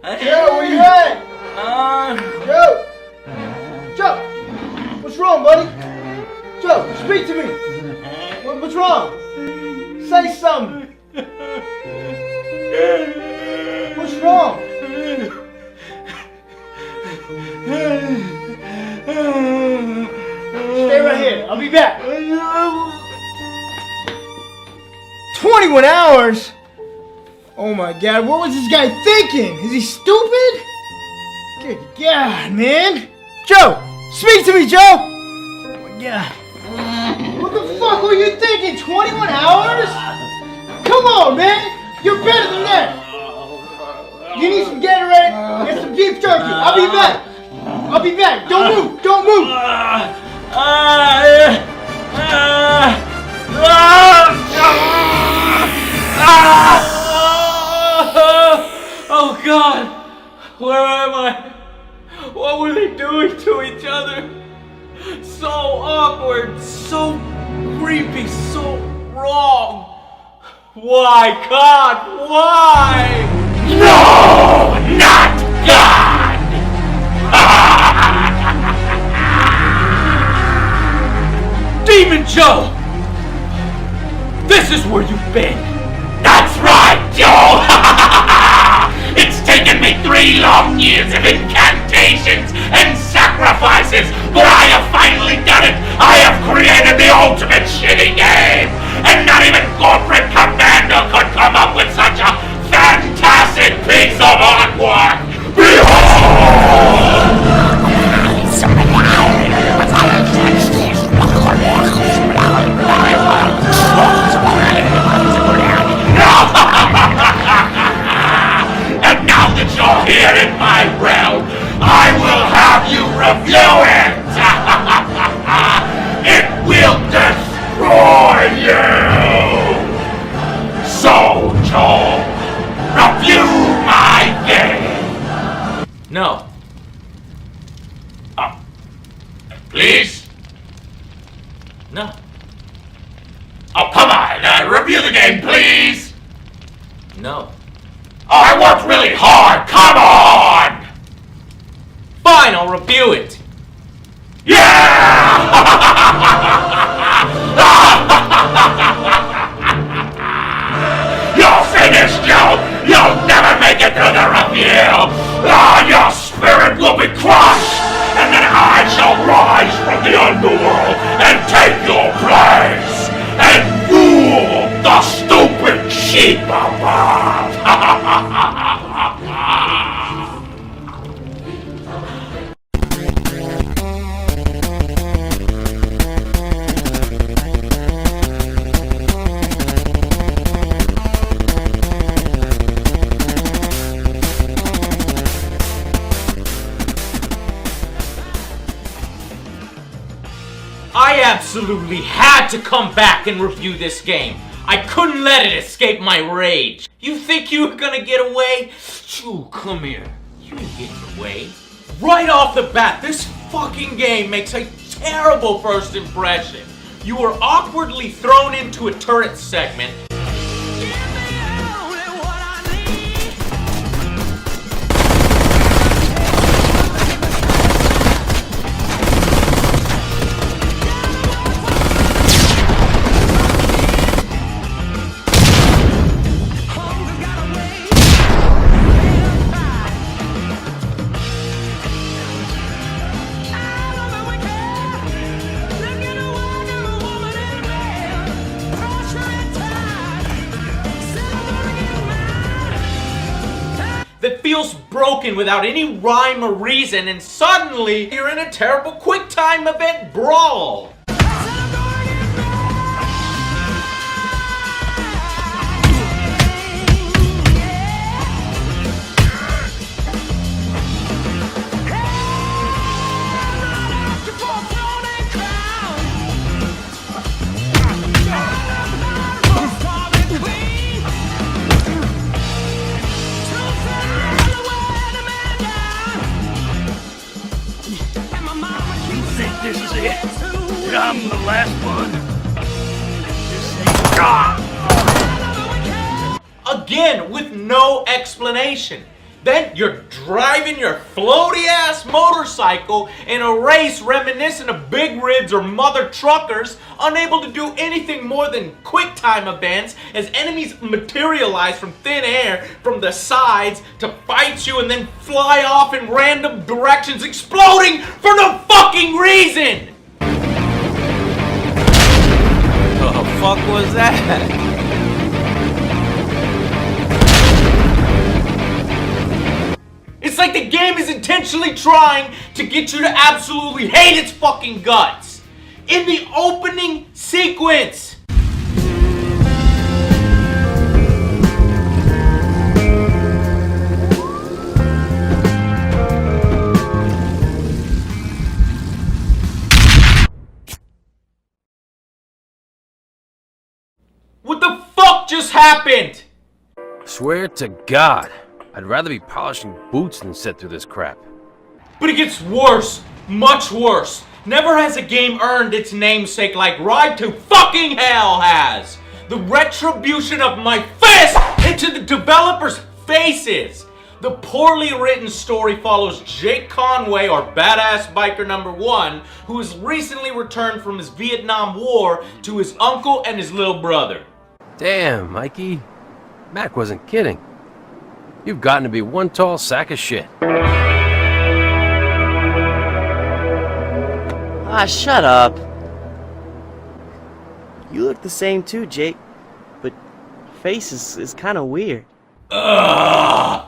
Joe, where you at? Joe! Joe! What's wrong, buddy? Joe, speak to me. What's wrong? Say something. What's wrong? Stay right here. I'll be back. 21 hours? Oh my God, what was this guy thinking? Is he stupid? Good God, man. Joe, speak to me, Joe. Oh my God. What the fuck were you thinking? 21 hours? Come on, man. You're better than that. You need some Gatorade and some beef jerky. I'll be back. I'll be back. Don't move. Don't move. Oh God, where am I? What were they doing to each other? So awkward, so creepy, so wrong. Why, God, why? No, not God! Demon Joe! This is where you've been. That's right, Joe! It's taken me 3 long years of incantations and sacrifices, but I have finally done it! I have created the ultimate shitty game! And not even corporate commander could come up with such a fantastic piece of artwork! Behold! And now that you're here in my realm, I will have you review it! It will destroy you! So, Joel, review my game! No. Please? No. Oh, come on! Review the game, please! No. Oh, I worked really hard! Come on! Fine, I'll review it. Yeah! You're finished, Joe! You'll never make it through the review! Your spirit will be crushed! And then I shall rise from the underworld and take your place! And rule the stupid sheep above! I absolutely had to come back and review this game. I couldn't let it escape my rage. You think you were gonna get away? Shoo, come here. You ain't getting away. Right off the bat, this fucking game makes a terrible first impression. You were awkwardly thrown into a turret segment. That feels broken without any rhyme or reason, and suddenly you're in a terrible quick-time event brawl. This is it. I'm the last one. Again, with no explanation. Then you're driving your floaty-ass motorcycle in a race reminiscent of big rigs or mother truckers, unable to do anything more than quick time events as enemies materialize from thin air from the sides to fight you and then fly off in random directions, exploding for no fucking reason! What the fuck was that? It's like the game is intentionally trying to get you to absolutely hate its fucking guts. In the opening sequence. What the fuck just happened? Swear to God, I'd rather be polishing boots than sit through this crap. But it gets worse, much worse. Never has a game earned its namesake like Ride to fucking Hell has. The retribution of my fist into the developers' faces. The poorly written story follows Jake Conway, or Badass Biker number 1, who has recently returned from his Vietnam War to his uncle and his little brother. Damn, Mikey. Mac wasn't kidding. You've gotten to be one tall sack of shit. Ah, shut up. You look the same too, Jake. But face is kind of weird. Ugh!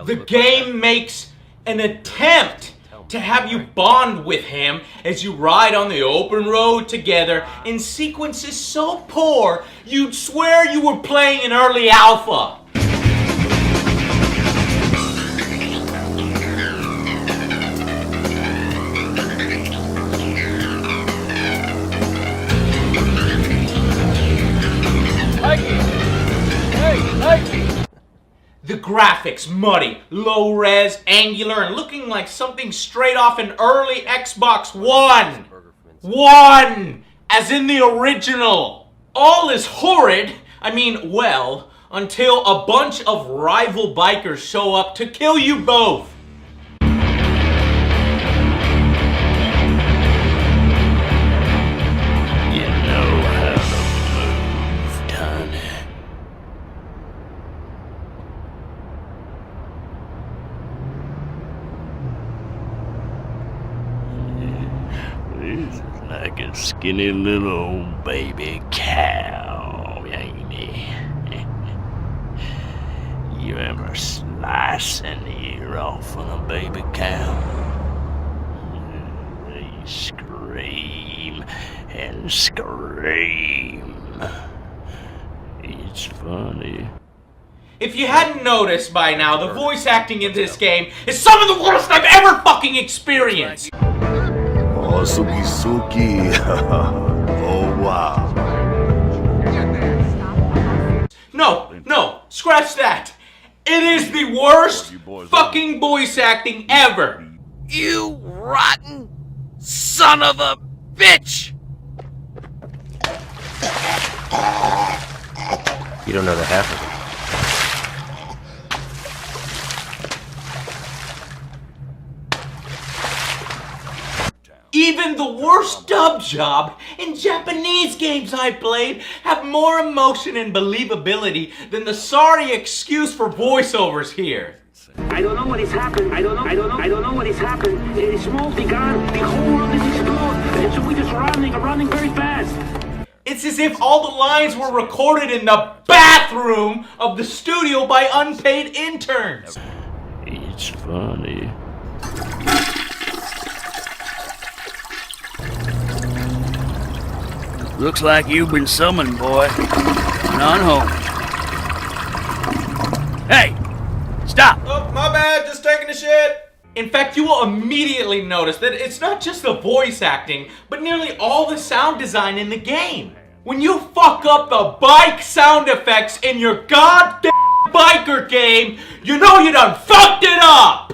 The game makes an attempt to have you bond with him as you ride on the open road together in sequences so poor you'd swear you were playing an early alpha. The graphics muddy, low res, angular, and looking like something straight off an early Xbox One. One! As in the original. All is horrid, well, until a bunch of rival bikers show up to kill you both. You know how to move, Tony. This is like a skinny little old baby cow, ain't it? You ever slice an ear off of a baby cow? They scream and scream. It's funny. If you hadn't noticed by now, the voice acting in this game is some of the worst I've ever fucking experienced. Oh, Suki Suki. Oh, wow. No, scratch that. It is the worst fucking voice acting ever. You rotten son of a bitch! You don't know the half of it. Even the worst dub job in Japanese games I played have more emotion and believability than the sorry excuse for voiceovers here. I don't know what has happened. I don't know what has happened. It is smoke, the gun, the whole world is exploded. And so we just running very fast. It's as if all the lines were recorded in the bathroom of the studio by unpaid interns. It's funny. Looks like you've been summoned, boy. Run on home. Hey! Stop! Oh, my bad, just taking a shit. In fact, you will immediately notice that it's not just the voice acting, but nearly all the sound design in the game. When you fuck up the bike sound effects in your goddamn biker game, you know you done fucked it up!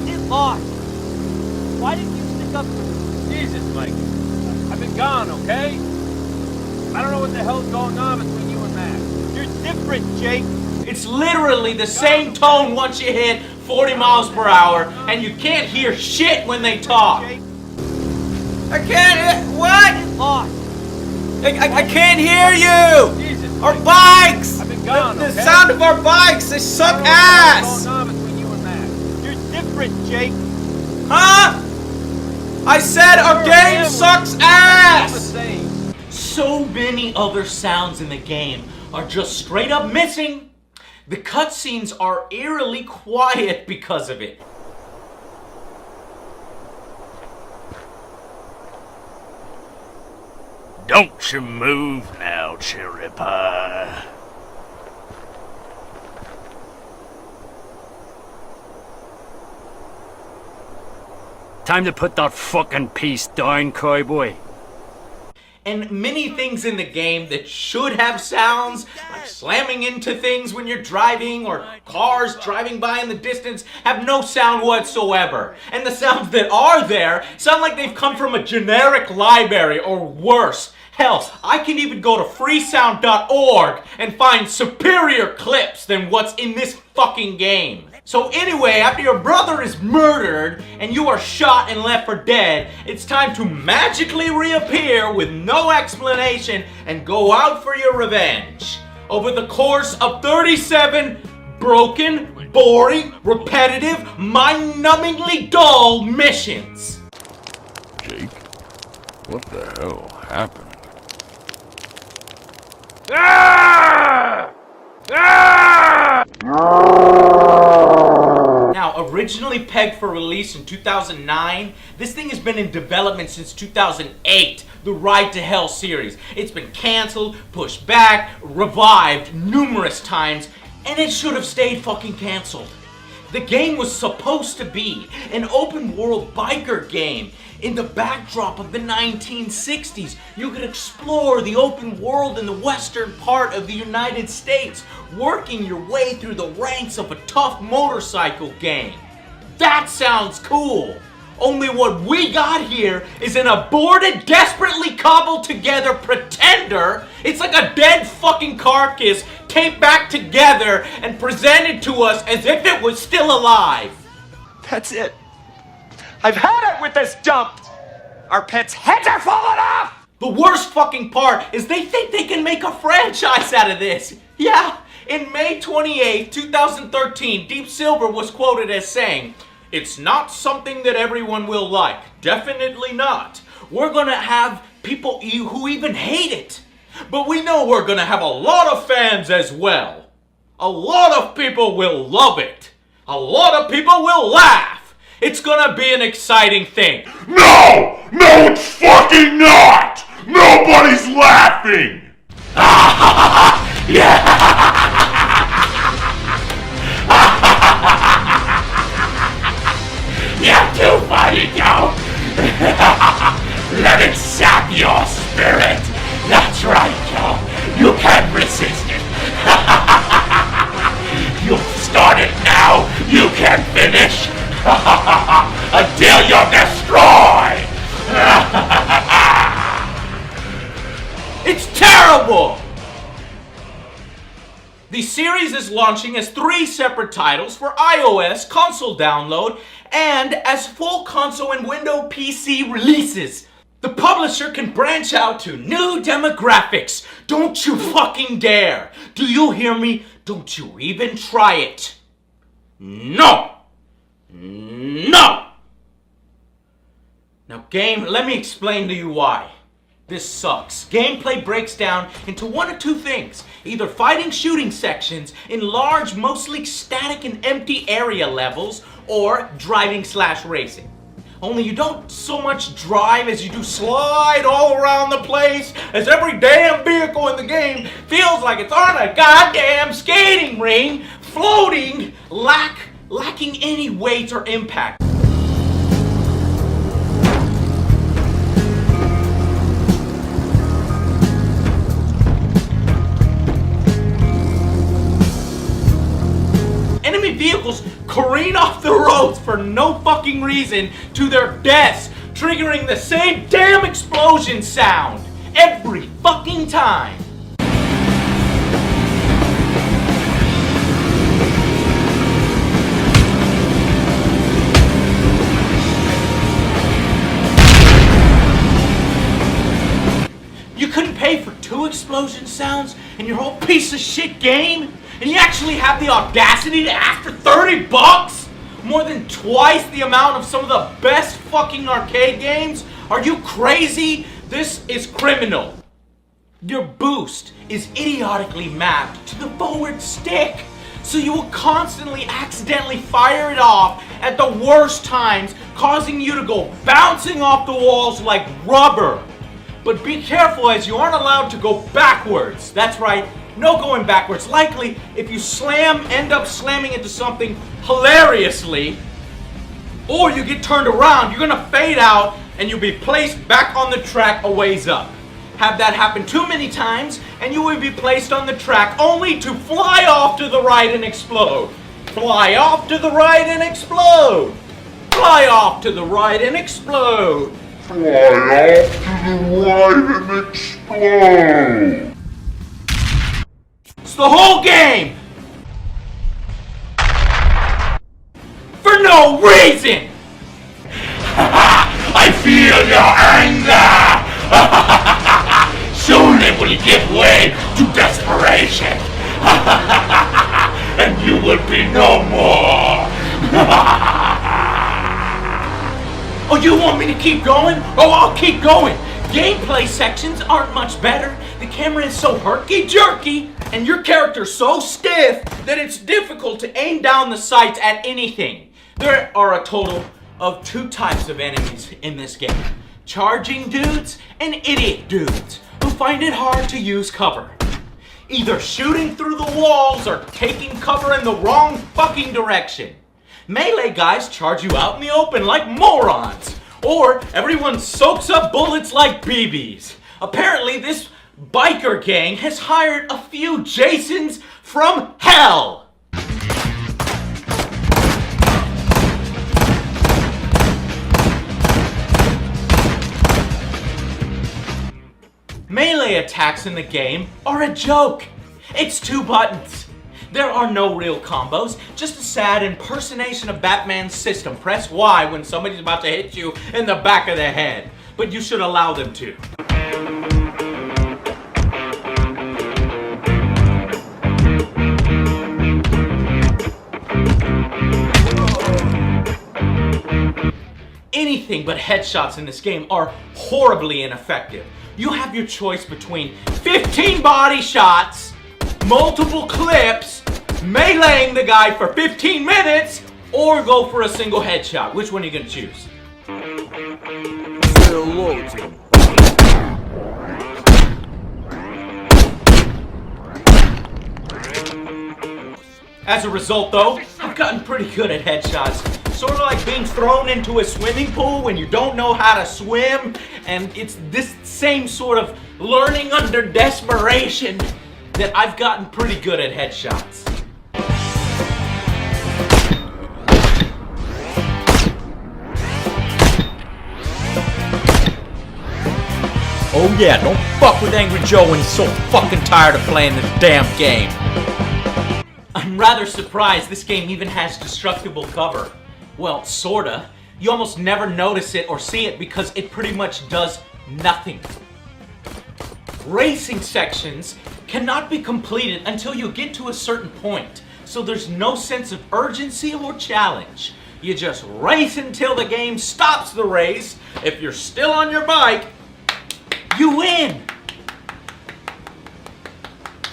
Get lost! Why didn't you stick up for me? Jesus, Mike. I've been gone, okay? I don't know what the hell's going on between you and Mac. You're different, Jake. It's literally the same tone once you hit 40 miles per hour, and you can't hear shit when they talk. Jake, I can't. What? get lost. I can't hear you. Jesus. Our bikes. I've been gone, The okay? sound of our bikes. They suck What's ass. going on between you and Matt? You're different, Jake. Huh? I said our You're a game family. sucks I'm the ass. same. So many other sounds in the game are just straight up missing. The cutscenes are eerily quiet because of it. Don't you move now, cherry pie. Time to put that fucking piece down, cowboy. And many things in the game that should have sounds, like slamming into things when you're driving or cars driving by in the distance, have no sound whatsoever. And the sounds that are there sound like they've come from a generic library or worse. Hell, I can even go to freesound.org and find superior clips than what's in this fucking game. So anyway, after your brother is murdered and you are shot and left for dead, it's time to magically reappear with no explanation and go out for your revenge. Over the course of 37 broken, boring, repetitive, mind-numbingly dull missions. Jake, what the hell happened? Now, originally pegged for release in 2009, this thing has been in development since 2008, the Ride to Hell series. It's been canceled, pushed back, revived numerous times, and it should have stayed fucking canceled. The game was supposed to be an open world biker game. In the backdrop of the 1960s, you could explore the open world in the western part of the United States, working your way through the ranks of a tough motorcycle gang. That sounds cool. Only what we got here is an aborted, desperately cobbled together pretender. It's like a dead fucking carcass taped back together and presented to us as if it was still alive. That's it. I've had it with this dump! Our pets' heads are falling off! The worst fucking part is they think they can make a franchise out of this. Yeah, in May 28, 2013, Deep Silver was quoted as saying, "It's not something that everyone will like. Definitely not. We're gonna have people who even hate it. But we know we're gonna have a lot of fans as well. A lot of people will love it. A lot of people will laugh. It's gonna be an exciting thing." No! No, it's fucking not! Nobody's laughing! You're too funny, Joe! Let it sap your spirit! That's right, Joe! You can't resist it! You've started now! You can't finish! Until you're destroyed! It's terrible! The series is launching as 3 separate titles for iOS console download and as full console and Windows PC releases. The publisher can branch out to new demographics. Don't you fucking dare! Do you hear me? Don't you even try it. No! No! Now game, let me explain to you why. This sucks. Gameplay breaks down into one of two things. Either fighting shooting sections in large, mostly static and empty area levels, or driving/racing. Only you don't so much drive as you do slide all around the place, as every damn vehicle in the game feels like it's on a goddamn skating ring, floating, lacking any weight or impact. Enemy vehicles careen off the roads for no fucking reason to their deaths, triggering the same damn explosion sound every fucking time. explosion sounds in your whole piece of shit game? And you actually have the audacity to ask for $30? More than twice the amount of some of the best fucking arcade games? Are you crazy? This is criminal. Your boost is idiotically mapped to the forward stick, so you will constantly accidentally fire it off at the worst times, causing you to go bouncing off the walls like rubber. But be careful, as you aren't allowed to go backwards. That's right, no going backwards. Likely, if you end up slamming into something hilariously, or you get turned around, you're gonna fade out and you'll be placed back on the track a ways up. Have that happen too many times, and you will be placed on the track only to fly off to the right and explode. Fly off to the right and explode. Fly off to the right and explode. Fly off to the right and explode. It's the whole game! For no reason! I feel your anger! Soon it will give way to desperation! And you will be no more! Oh, you want me to keep going? Oh, I'll keep going! Gameplay sections aren't much better. The camera is so herky-jerky, and your character's so stiff that it's difficult to aim down the sights at anything. There are a total of 2 types of enemies in this game. Charging dudes and idiot dudes who find it hard to use cover. Either shooting through the walls or taking cover in the wrong fucking direction. Melee guys charge you out in the open like morons. Or everyone soaks up bullets like BBs. Apparently this biker gang has hired a few Jasons from hell. Melee attacks in the game are a joke. It's 2 buttons. There are no real combos, just a sad impersonation of Batman's system. Press Y when somebody's about to hit you in the back of the head. But you should allow them to. Anything but headshots in this game are horribly ineffective. You have your choice between 15 body shots, multiple clips, meleeing the guy for 15 minutes, or go for a single headshot. Which one are you gonna choose? As a result though, I've gotten pretty good at headshots. Sort of like being thrown into a swimming pool when you don't know how to swim, and it's this same sort of learning under desperation that I've gotten pretty good at headshots. Oh yeah, don't fuck with Angry Joe when he's so fucking tired of playing this damn game. I'm rather surprised this game even has destructible cover. Well, sorta. You almost never notice it or see it because it pretty much does nothing. Racing sections cannot be completed until you get to a certain point, so there's no sense of urgency or challenge. You just race until the game stops the race. If you're still on your bike, you win!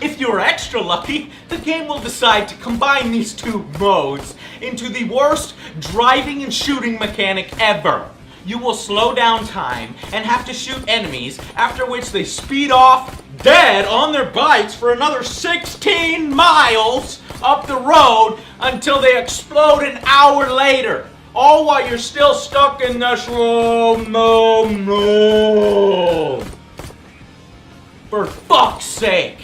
If you're extra lucky, the game will decide to combine these 2 modes into the worst driving and shooting mechanic ever. You will slow down time and have to shoot enemies, after which they speed off dead on their bikes for another 16 miles up the road until they explode an hour later. All while you're still stuck in the slow mo. For fuck's sake.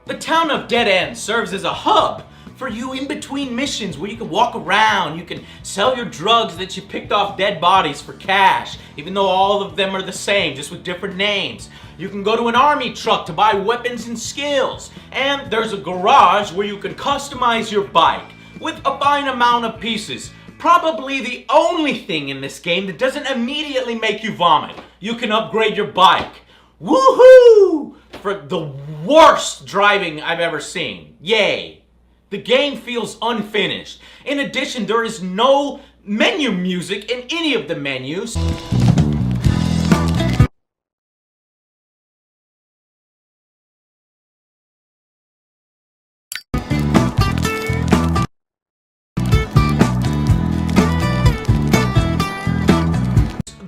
The town of Dead End serves as a hub for you in between missions where you can walk around, you can sell your drugs that you picked off dead bodies for cash, even though all of them are the same, just with different names. You can go to an army truck to buy weapons and skills. And there's a garage where you can customize your bike with a fine amount of pieces. Probably the only thing in this game that doesn't immediately make you vomit. You can upgrade your bike. Woohoo! For the worst driving I've ever seen. Yay! The game feels unfinished. In addition, there is no menu music in any of the menus.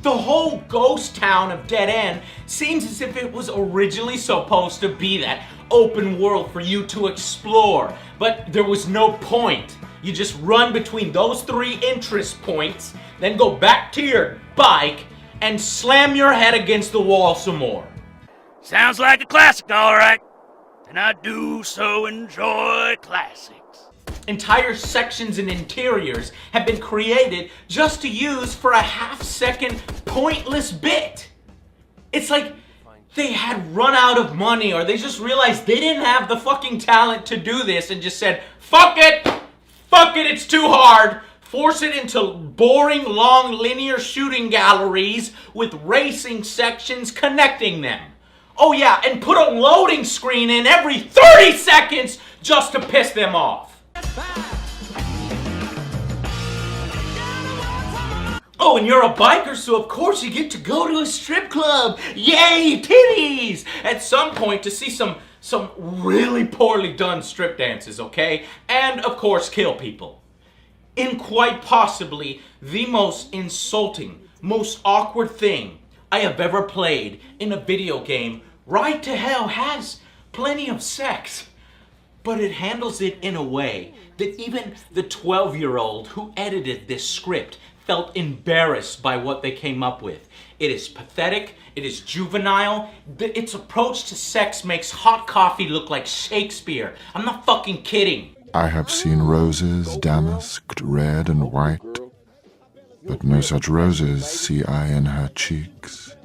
The whole ghost town of Dead End seems as if it was originally supposed to be that open world for you to explore, but there was no point. You just run between those 3 interest points, then go back to your bike and slam your head against the wall some more. Sounds like a classic, all right. And I do so enjoy classics. Entire sections and interiors have been created just to use for a half-second pointless bit. It's like they had run out of money, or they just realized they didn't have the fucking talent to do this and just said, fuck it, it's too hard. Force it into boring, long, linear shooting galleries with racing sections connecting them. Oh yeah, and put a loading screen in every 30 seconds just to piss them off. Oh, and you're a biker, so of course you get to go to a strip club. Yay, titties! At some point to see some really poorly done strip dances, okay? And of course kill people. In quite possibly the most insulting, most awkward thing I have ever played in a video game, Ride to Hell has plenty of sex. But it handles it in a way that even the 12-year-old who edited this script felt embarrassed by what they came up with. It is pathetic, it is juvenile, its approach to sex makes hot coffee look like Shakespeare. I'm not fucking kidding. I have seen roses damasked red and white, but no such roses see I in her cheeks.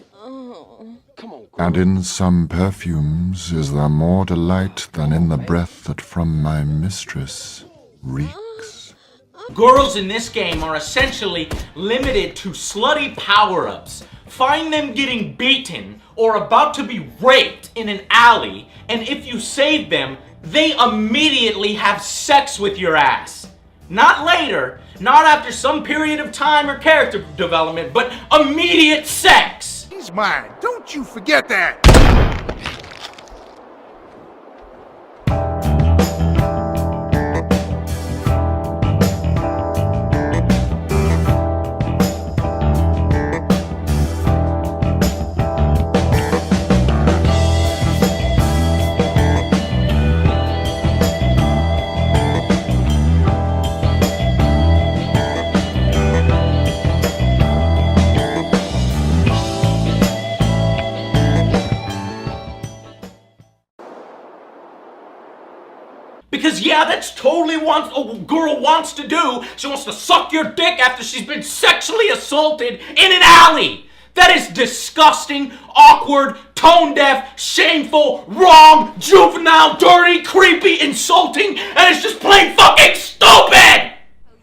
And in some perfumes is there more delight than in the breath that from my mistress reeks. Girls in this game are essentially limited to slutty power-ups. Find them getting beaten or about to be raped in an alley, and if you save them, they immediately have sex with your ass. Not later, not after some period of time or character development, but immediate sex. He's mine. Don't you forget that. Because yeah, that's totally what a girl wants to do. She wants to suck your dick after she's been sexually assaulted in an alley. That is disgusting, awkward, tone-deaf, shameful, wrong, juvenile, dirty, creepy, insulting, and it's just plain fucking stupid!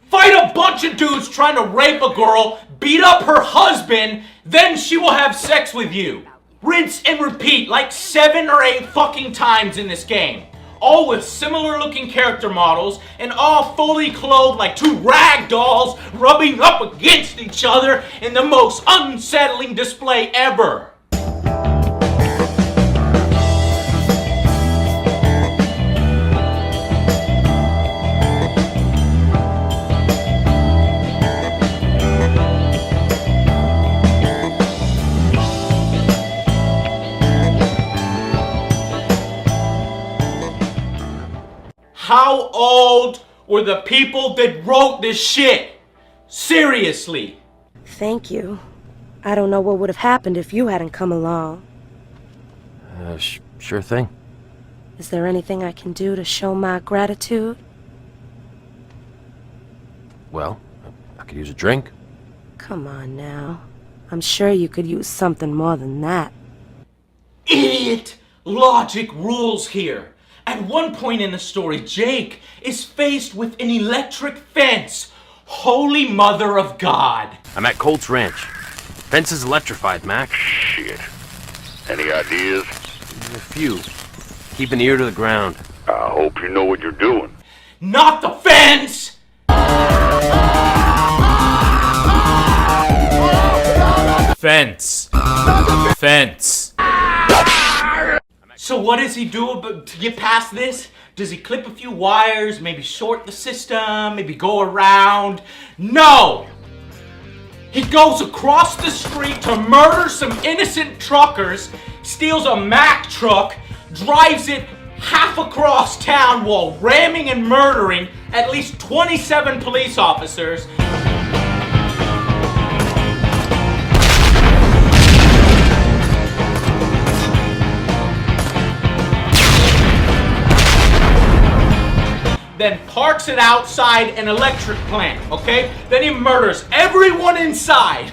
Fight a bunch of dudes trying to rape a girl, beat up her husband, then she will have sex with you. Rinse and repeat like 7 or 8 fucking times in this game. All with similar looking character models, and all fully clothed like 2 rag dolls rubbing up against each other in the most unsettling display ever. How old were the people that wrote this shit? Seriously. Thank you. I don't know what would have happened if you hadn't come along. Sure thing. Is there anything I can do to show my gratitude? Well, I could use a drink. Come on now. I'm sure you could use something more than that. Idiot! Logic rules here. At one point in the story, Jake is faced with an electric fence. Holy Mother of God. I'm at Colt's Ranch. Fence is electrified, Mac. Shit. Any ideas? A few. Keep an ear to the ground. I hope you know what you're doing. Not the fence! Fence. Fence. So what does he do to get past this? Does he clip a few wires, maybe short the system, maybe go around? No! He goes across the street to murder some innocent truckers, steals a Mack truck, drives it half across town while ramming and murdering at least 27 police officers. Then parks it outside an electric plant, okay? Then he murders everyone inside.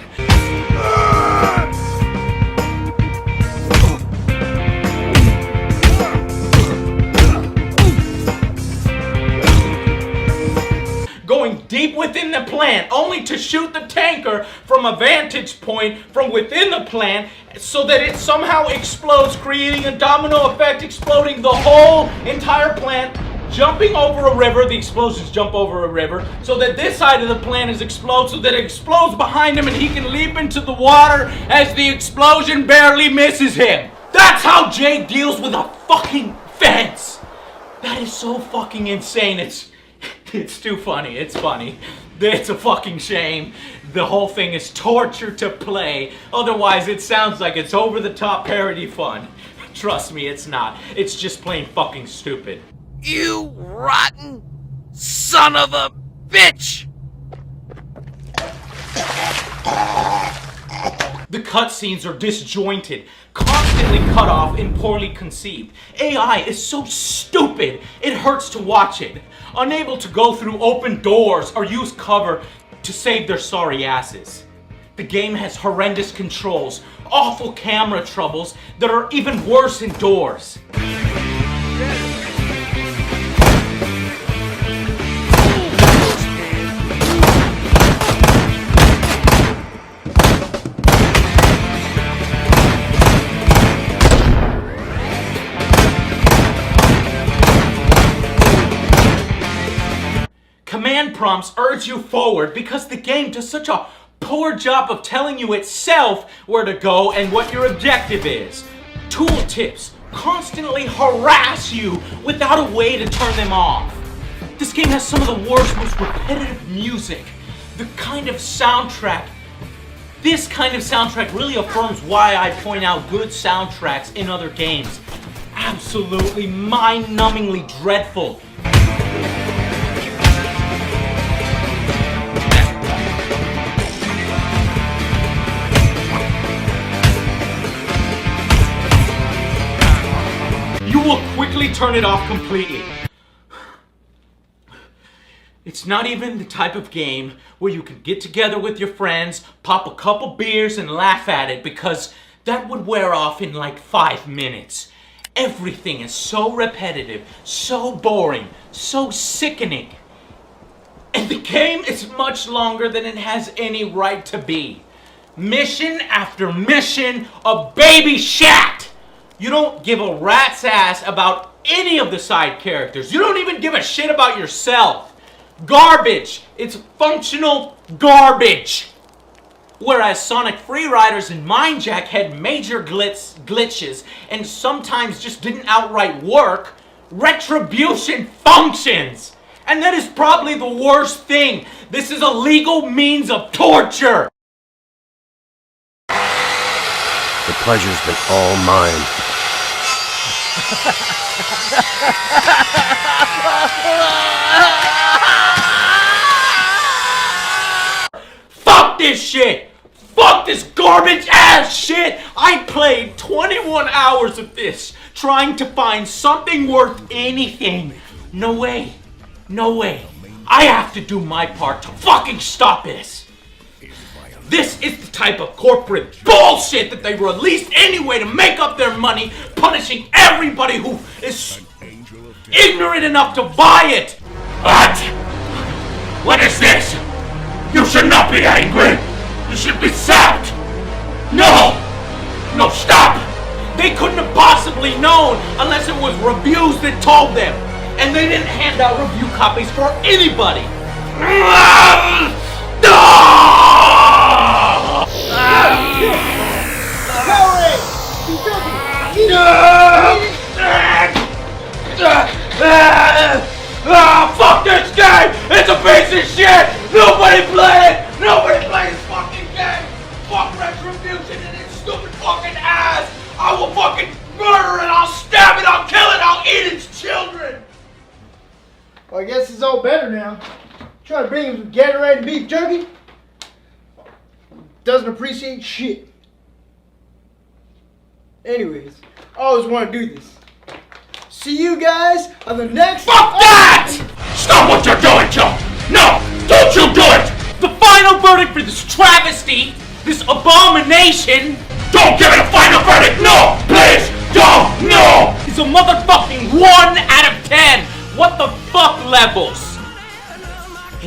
Going deep within the plant, only to shoot the tanker from a vantage point from within the plant so that it somehow explodes, creating a domino effect, exploding the whole entire plant. Jumping over a river, the explosions jump over a river, so that this side of the plant is explode, so that it explodes behind him and he can leap into the water as the explosion barely misses him. That's how Jay deals with a fucking fence. That is so fucking insane. It's too funny. It's funny. It's a fucking shame. The whole thing is torture to play. Otherwise, it sounds like it's over-the-top parody fun. Trust me, it's not. It's just plain fucking stupid. You rotten son of a bitch! The cutscenes are disjointed, constantly cut off and poorly conceived. AI is so stupid, it hurts to watch it. Unable to go through open doors or use cover to save their sorry asses. The game has horrendous controls, awful camera troubles that are even worse indoors. Command prompts urge you forward because the game does such a poor job of telling you itself where to go and what your objective is. Tooltips constantly harass you without a way to turn them off. This game has some of the worst, most repetitive music. This kind of soundtrack really affirms why I point out good soundtracks in other games. Absolutely mind-numbingly dreadful. You will quickly turn it off completely. It's not even the type of game where you can get together with your friends, pop a couple beers and laugh at it, because that would wear off in like 5 minutes. Everything is so repetitive, so boring, so sickening. And the game is much longer than it has any right to be. Mission after mission of baby shat! You don't give a rat's ass about any of the side characters. You don't even give a shit about yourself. Garbage. It's functional garbage. Whereas Sonic Freeriders and Mindjack had major glitches and sometimes just didn't outright work, Retribution functions. And that is probably the worst thing. This is a legal means of torture. The pleasure's been all mine. Fuck this shit! Fuck this garbage ass shit! I played 21 hours of this, trying to find something worth anything. No way. No way. I have to do my part to fucking stop this. This is the type of corporate bullshit that they release anyway to make up their money, punishing everybody who is ignorant enough to buy it. What? What is this? You should not be angry. You should be sad. No! No, stop! They couldn't have possibly known unless it was reviews that told them. And they didn't hand out review copies for anybody. Fuck this game! It's a piece of shit! Nobody play it! Nobody plays this fucking game! Fuck Retribution and its stupid fucking ass! I will fucking murder it! I'll stab it! I'll kill it! I'll eat its children! Well, I guess it's all better now. Try to bring him some Gatorade and beef jerky. Doesn't appreciate shit. Anyways, I always want to do this. See you guys on the next... Fuck that! Stop what you're doing, Joe! No! Don't you do it! The final verdict for this travesty, this abomination... Don't give it a final verdict! No! Please! Don't! No! Is a motherfucking 1 out of 10! What the fuck levels?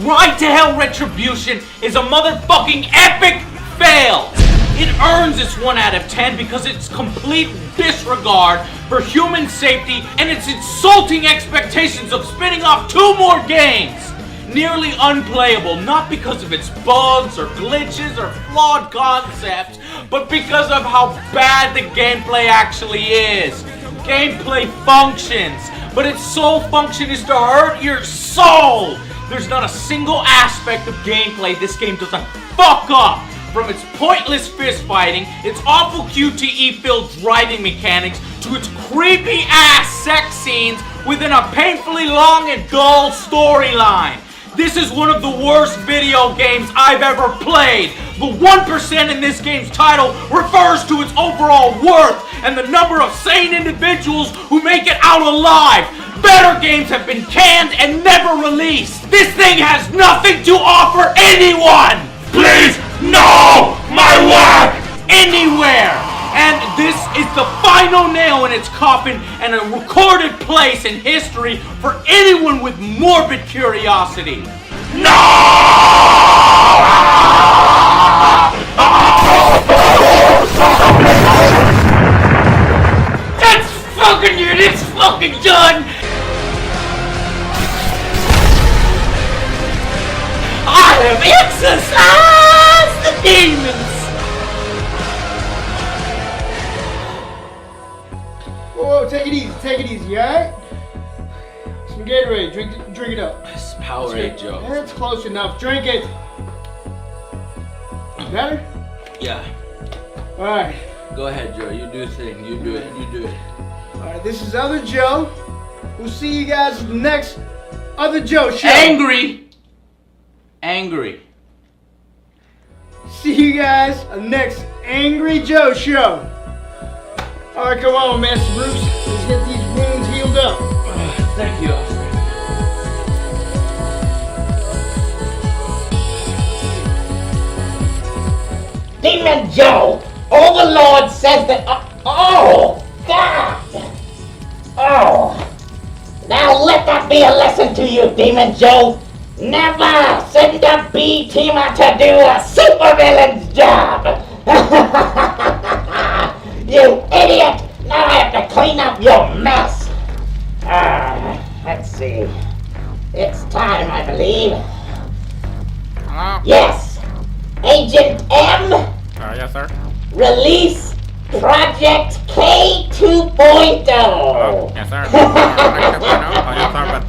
Ride to Hell Retribution is a motherfucking epic fail! It earns its 1 out of 10 because it's complete disregard for human safety and its insulting expectations of spinning off 2 more games! Nearly unplayable, not because of its bugs or glitches or flawed concepts, but because of how bad the gameplay actually is. Gameplay functions, but its sole function is to hurt your soul! There's not a single aspect of gameplay this game doesn't fuck up! From its pointless fist fighting, its awful QTE-filled driving mechanics, to its creepy-ass sex scenes within a painfully long and dull storyline. This is one of the worst video games I've ever played. The 1% in this game's title refers to its overall worth and the number of sane individuals who make it out alive. Better games have been canned and never released. This thing has nothing to offer anyone! Please, no! My work! Anywhere! And this is the final nail in its coffin and a recorded place in history for anyone with morbid curiosity. No! That's fucking it! It's fucking done! I have exorcised the demons! Whoa, take it easy, alright? Some Gatorade, drink it up. It's Powerade, Joe. That's close enough, drink it. Better? Yeah. Alright. Go ahead, Joe. You do the thing. You do it. Alright, this is Other Joe. We'll see you guys in the next Other Joe show. Angry. See you guys on the next Angry Joe show. Alright, come on, Master Bruce. Let's get these wounds healed up. Thank you, Oscar. Demon Joe! Overlord says that... oh! God! Oh! Now let that be a lesson to you, Demon Joe! Never send a B-teamer to do a supervillain's job! You idiot! Now I have to clean up your mess! Let's see. It's time, I believe. Hello? Yes! Agent M? Yes, sir? Release Project K 2.0! Yes, sir. Yes, sir, but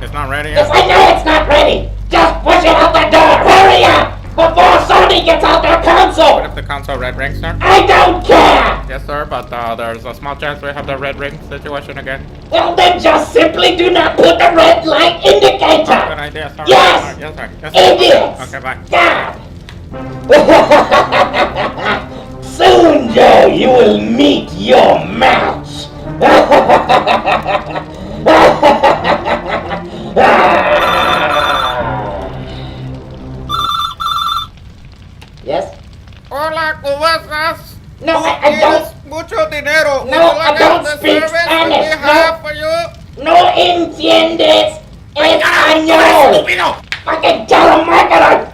it's not ready yet. Yes, I know it's not ready! Just push it out the door! Hurry up! Before Sony gets out their console! What if the console red rings, sir? I don't care! Yes, sir, but there's a small chance we have the red ring situation again. Well, then just simply do not put the red light indicator! Good idea, sir. Yes! Yes, sir. Yes, sir. Idiots! Okay, bye. God! Soon, Joe, you will meet your match! cubasas. No, I don't. Mucho dinero. No, I don't speak Spanish. No entiendes español. Fucking tell him, Michael,